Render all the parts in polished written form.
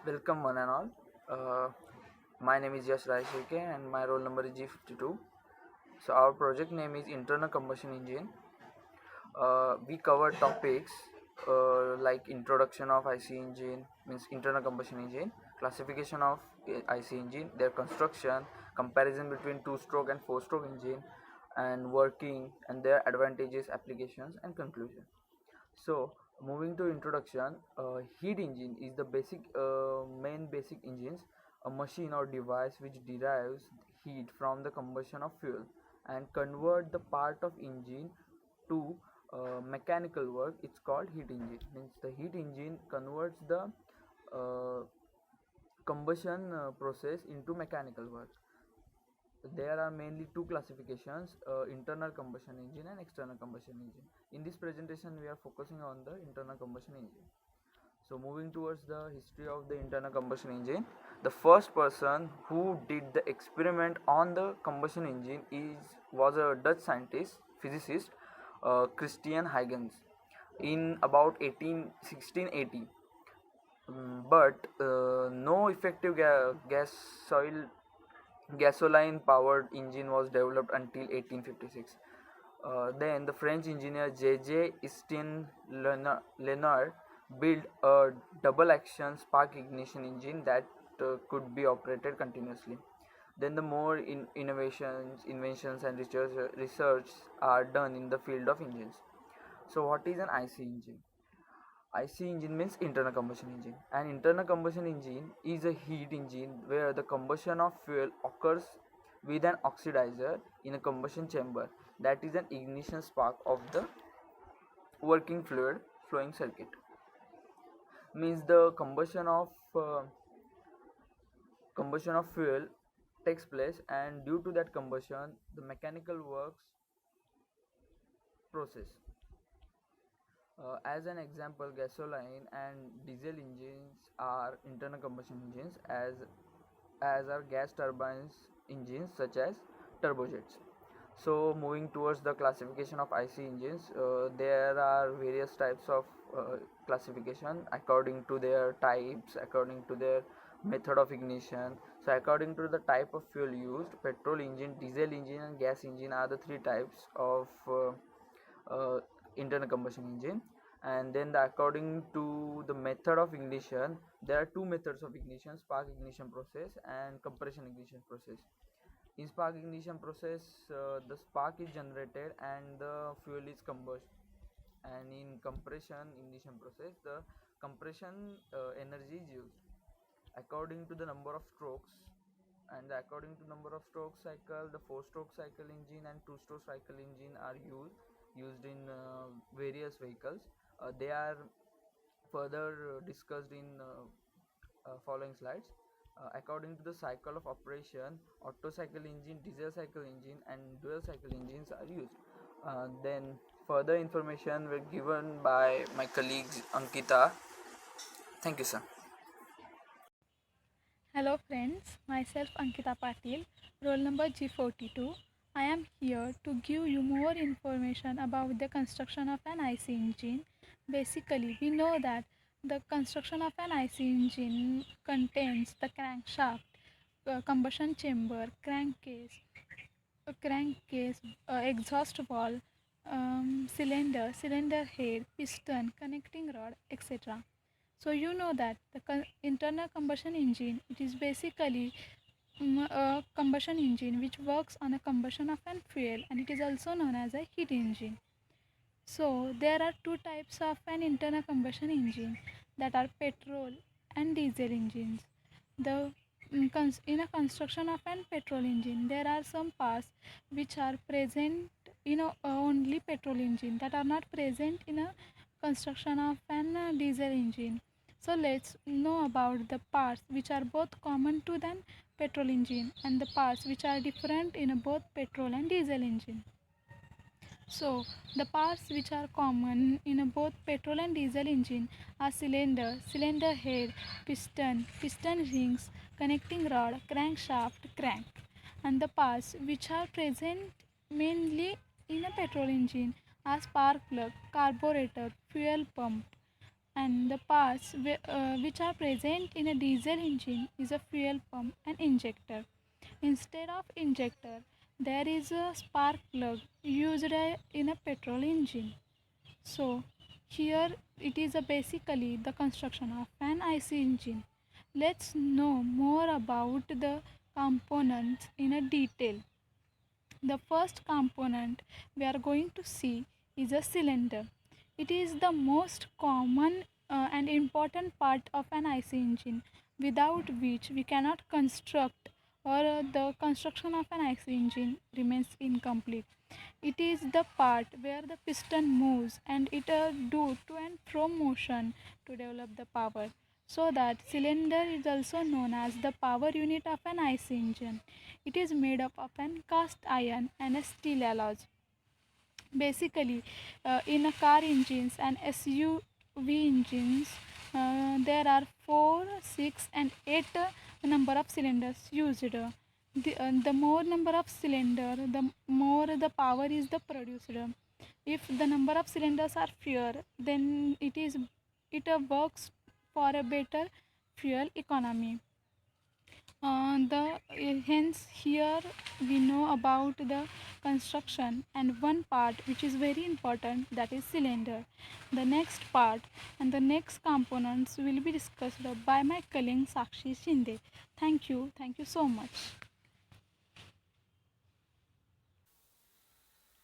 Welcome one and all. My name is Yash Raishike and my roll number is G52. So our project name is Internal Combustion Engine. We cover topics like introduction of IC engine, means internal combustion engine, classification of IC engine, their construction, comparison between two-stroke and four-stroke engine, and working and their advantages, applications, and conclusion. So moving to introduction, heat engine is the main basic engines, a machine or device which derives heat from the combustion of fuel and convert the part of engine to mechanical work. It's called heat engine. Means the heat engine converts the uh, combustion process into mechanical work. There are mainly two classifications, internal combustion engine and external combustion engine. In this presentation we are focusing on the internal combustion engine. So moving towards the history of the internal combustion engine, the first person who did the experiment on the combustion engine was a Dutch scientist physicist, Christian Huygens, in about 1680. But no effective gasoline powered engine was developed until 1856. Then the French engineer J.J. Estienne Lenoir built a double action spark ignition engine that could be operated continuously. Then the more inventions and research are done in the field of engines. So what is an IC engine? IC engine means internal combustion engine. An internal combustion engine is a heat engine where the combustion of fuel occurs with an oxidizer in a combustion chamber, that is an ignition spark of the working fluid flowing circuit. Means the combustion of fuel takes place, and due to that combustion the mechanical works process. As an example, gasoline and diesel engines are internal combustion engines, as are gas turbines engines such as turbojets. So moving towards the classification of IC engines, there are various types of classification according to their types, according to their method of ignition. So according to the type of fuel used, petrol engine, diesel engine, and gas engine are the three types of uh, internal combustion engine. And then according to the method of ignition, there are two methods of ignition: spark ignition process and compression ignition process. In spark ignition process, the spark is generated and the fuel is combusted. And in compression ignition process, the compression energy is used according to the number of strokes. And according to number of stroke cycle, the four stroke cycle engine and two stroke cycle engine are used in various vehicles. They are further discussed in following slides. According to the cycle of operation, Otto cycle engine, diesel cycle engine, and dual cycle engines are used. Then further information were given by my colleague Ankita. Thank you, sir. Hello friends, myself Ankita Patil, roll number G42. I am here to give you more information about the construction of an IC engine. Basically, we know that the construction of an IC engine contains the crankshaft, combustion chamber, crankcase, exhaust valve, cylinder head, piston, connecting rod, etc. So you know that the internal combustion engine, it is basically a combustion engine which works on a combustion of an fuel, and it is also known as a heat engine. So there are two types of an internal combustion engine, that are petrol and diesel engines. The in a construction of an petrol engine, there are some parts which are present in only petrol engine, that are not present in a construction of an diesel engine. So let's know about the parts which are both common to the petrol engine and the parts which are different in both petrol and diesel engine. So, the parts which are common in both petrol and diesel engine are cylinder head, piston rings, connecting rod, crankshaft, crank. And the parts which are present mainly in a petrol engine are spark plug, carburetor, fuel pump. and the parts which are present in a diesel engine is a fuel pump and injector. Instead of injector, there is a spark plug used in a petrol engine. So here it is basically the construction of an IC engine. Let's know more about the components in a detail. The first component we are going to see is a cylinder. It is the most common and important part of an IC engine, without which we cannot construct, or the construction of an IC engine remains incomplete. It is the part where the piston moves and it do to and fro motion to develop the power. So that cylinder is also known as the power unit of an IC engine. It is made up of an cast iron and a steel alloys. Basically, in a car engines and SUV engines, there are 4, 6, and 8 number of cylinders used. The more number of cylinder, the more the power is the produced. If the number of cylinders are fewer, then it works for a better fuel economy. Hence here we know about the construction and one part which is very important, that is cylinder. The next part and the next components will be discussed by my colleague Sakshi Shinde. Thank you so much.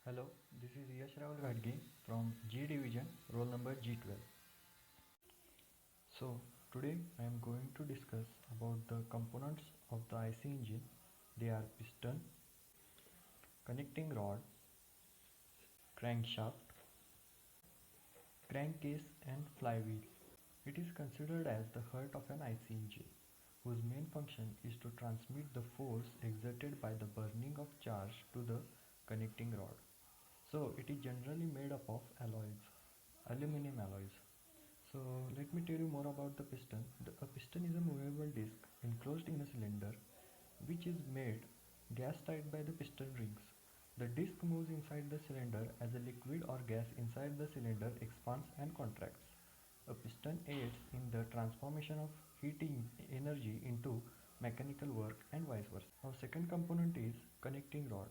Hello, this is Yash Rahul Gadge from G Division, roll number G12. So, today I am going to discuss about the components of the IC engine. They are piston, connecting rod, crankshaft, crankcase, and flywheel. It is considered as the heart of an IC engine, whose main function is to transmit the force exerted by the burning of charge to the connecting rod. So it is generally made up of alloys, aluminum alloys. So let me tell you more about the piston. A piston is a movable disc enclosed in a cylinder which is made gas tight by the piston rings. The disc moves inside the cylinder as a liquid or gas inside the cylinder expands and contracts. A piston aids in the transformation of heating energy into mechanical work and vice versa. Our second component is connecting rod.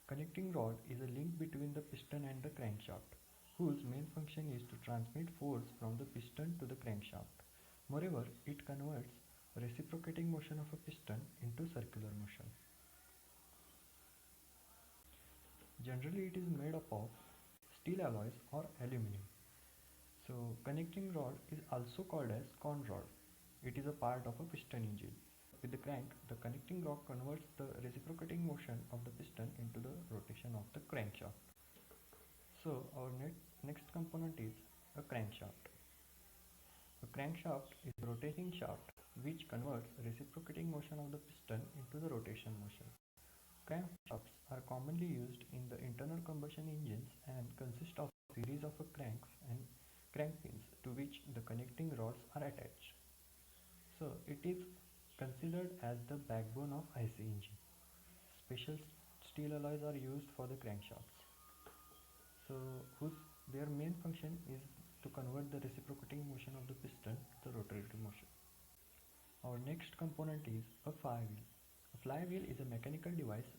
Connecting rod is a link between the piston and the crankshaft, whose main function is to transmit force from the piston to the crankshaft. Moreover, it converts reciprocating motion of a piston into circular motion. Generally, it is made up of steel alloys or aluminum. So, connecting rod is also called as con rod. It is a part of a piston engine. With the crank, the connecting rod converts the reciprocating motion of the piston into the rotation of the crankshaft. So, our next component is a crankshaft. A crankshaft is a rotating shaft which converts reciprocating motion of the piston into the rotation motion. Crankshafts are commonly used in the internal combustion engines and consist of a series of cranks and crank pins to which the connecting rods are attached. So it is considered as the backbone of IC engine. Special steel alloys are used for the crankshafts. So their main function is to convert the reciprocating motion of the piston to the rotating motion. Our next component is a flywheel. A flywheel is a mechanical device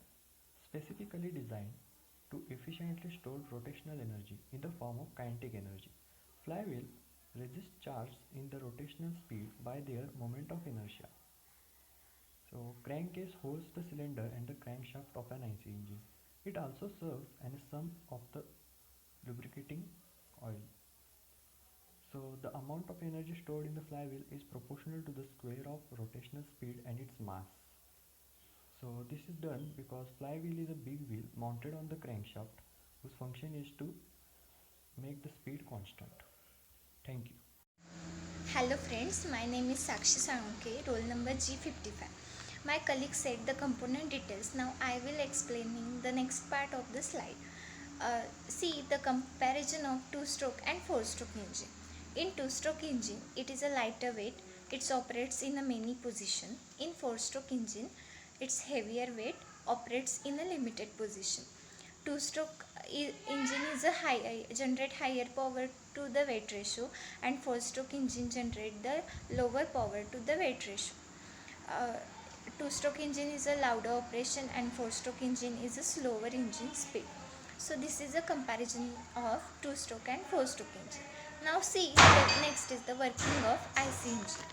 specifically designed to efficiently store rotational energy in the form of kinetic energy. Flywheel resist charge in the rotational speed by their moment of inertia. So crankcase holds the cylinder and the crankshaft of an IC engine. It also serves as a sump of the lubricating oil. So the amount of energy stored in the flywheel is proportional to the square of rotational speed and its mass. So this is done because flywheel is a big wheel mounted on the crankshaft whose function is to make the speed constant. Thank you. Hello friends, my name is Sakshi Sanke, roll number G55. My colleague said the component details. Now I will explaining the next part of the slide. See the comparison of two-stroke and four-stroke engine. In two-stroke engine, it is a lighter weight. It operates in a many position. In four-stroke engine, it's heavier weight, operates in a limited position. Two-stroke engine is a generate higher power to the weight ratio, and 4-stroke engine generate the lower power to the weight ratio. 2-stroke engine is a louder operation, and 4-stroke engine is a slower engine speed. So this is a comparison of 2-stroke and 4-stroke engine. Now see, the next is the working of IC engine.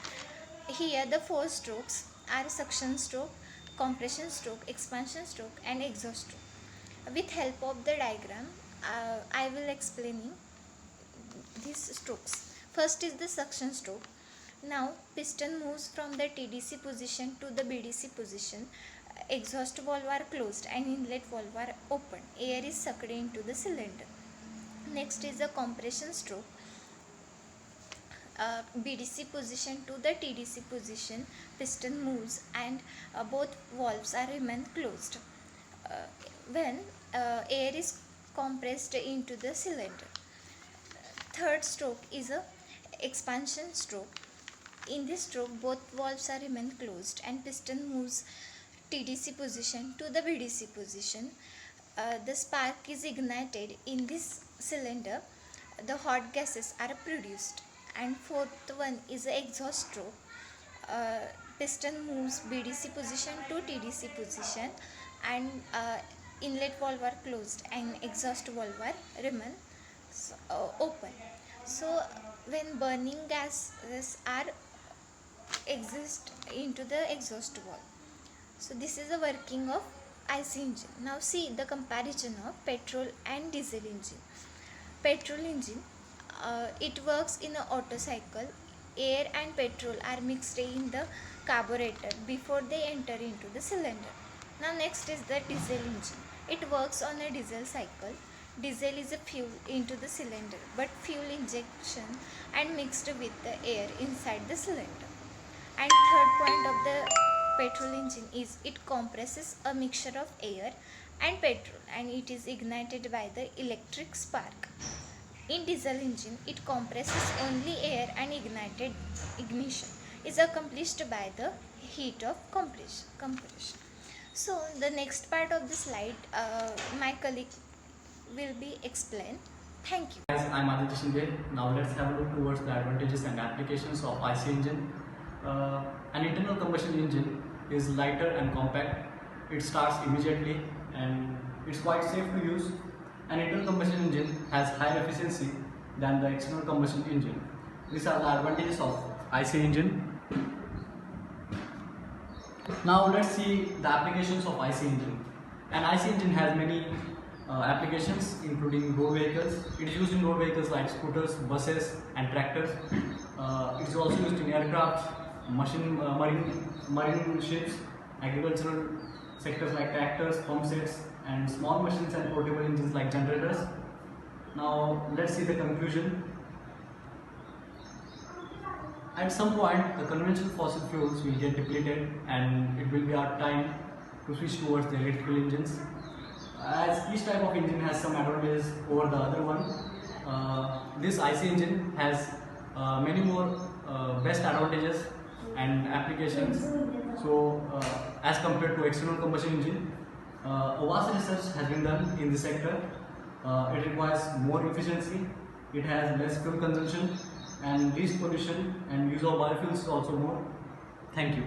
Here the 4 strokes are suction stroke, compression stroke, expansion stroke, and exhaust stroke. With help of the diagram, I will explaining these strokes. First is the suction stroke. Now piston moves from the TDC position to the BDC position. Exhaust valve are closed and inlet valve are open. Air is sucked into the cylinder. Next is the compression stroke. BDC position to the TDC position, piston moves and both valves are remain closed when air is compressed into the cylinder. Third stroke is a expansion stroke. In this stroke, both valves are remain closed and piston moves TDC position to the BDC position. The spark is ignited in this cylinder. The hot gases are produced. And fourth one is the exhaust stroke. Piston moves BDC position to TDC position, and inlet valve are closed and exhaust valve are remain open. So when burning gases are exist into the exhaust valve. So this is the working of IC engine. Now see the comparison of petrol and diesel engine. Petrol engine, it works in an Otto cycle. Air and petrol are mixed in the carburetor before they enter into the cylinder. Now next is the diesel engine. It works on a diesel cycle. Diesel is a fuel into the cylinder, but fuel injection and mixed with the air inside the cylinder. And third point of the petrol engine is it compresses a mixture of air and petrol, and it is ignited by the electric spark. In diesel engine, it compresses only air and ignition is accomplished by the heat of compression. So the next part of the slide, my colleague will be explained. Thank you. Guys, I'm Aditya Shinde. Now let's have a look towards the advantages and applications of IC engine. An internal combustion engine is lighter and compact. It starts immediately and it's quite safe to use. An internal combustion engine has higher efficiency than the external combustion engine. These are the advantages of IC engine. Now let's see the applications of IC engine. An IC engine has many applications including road vehicles. It is used in road vehicles like scooters, buses and tractors. It is also used in aircraft, marine ships, agricultural sectors like tractors, pump sets and small machines and portable engines like generators. Now let's see the conclusion. At some point the conventional fossil fuels will get depleted and it will be our time to switch towards the electrical engines. As each type of engine has some advantages over the other one, this IC engine has many more best advantages and applications. So as compared to external combustion engine, a vast research has been done in this sector. It requires more efficiency, it has less fuel consumption and least pollution, and use of biofuels is also more. Thank you.